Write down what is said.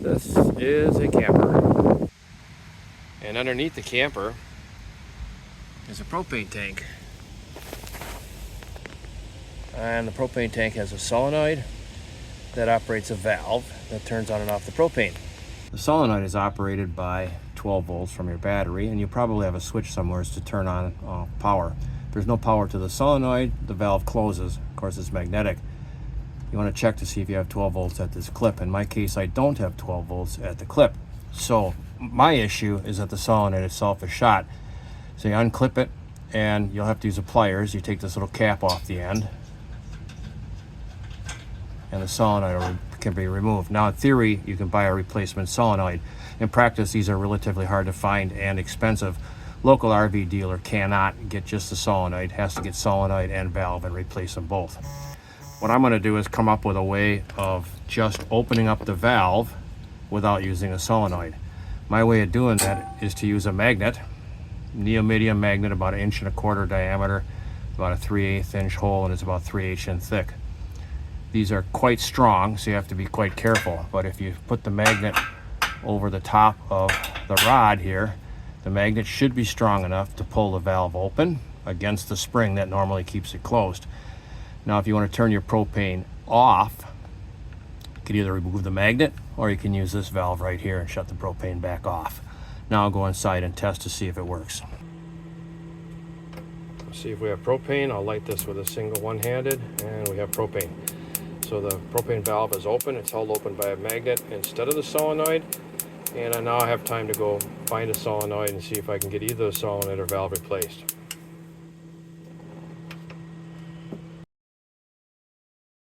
This is a camper, and underneath the camper is a propane tank. And the propane tank has a solenoid that operates a valve that turns on and off the propane. The solenoid is operated by 12 volts from your battery, and you probably have a switch somewhere to turn on power. If there's no power to the solenoid, the valve closes. Of course, it's magnetic. You want to check to see if you have 12 volts at this clip. In my case, I don't have 12 volts at the clip. So my issue is that the solenoid itself is shot. So you unclip it, and you'll have to use the pliers. You take this little cap off the end, and the solenoid can be removed. Now, in theory, you can buy a replacement solenoid. In practice, these are relatively hard to find and expensive. Local RV dealer cannot get just the solenoid, has to get solenoid and valve and replace them both. What I'm going to do is come up with a way of just opening up the valve without using a solenoid. My way of doing that is to use a magnet, neodymium magnet, about 1.25 inch diameter, about a 3/8 inch hole, and it's about 3/8 inch thick. These are quite strong, so you have to be quite careful. But if you put the magnet over the top of the rod here, the magnet should be strong enough to pull the valve open against the spring that normally keeps it closed. Now, if you want to turn your propane off, you can either remove the magnet or you can use this valve right here and shut the propane back off. Now I'll go inside and test to see if it works. Let's see if we have propane. I'll light this with a single one-handed, and we have propane. So the propane valve is open. It's held open by a magnet instead of the solenoid. And now I have time to go find a solenoid and see if I can get either the solenoid or valve replaced.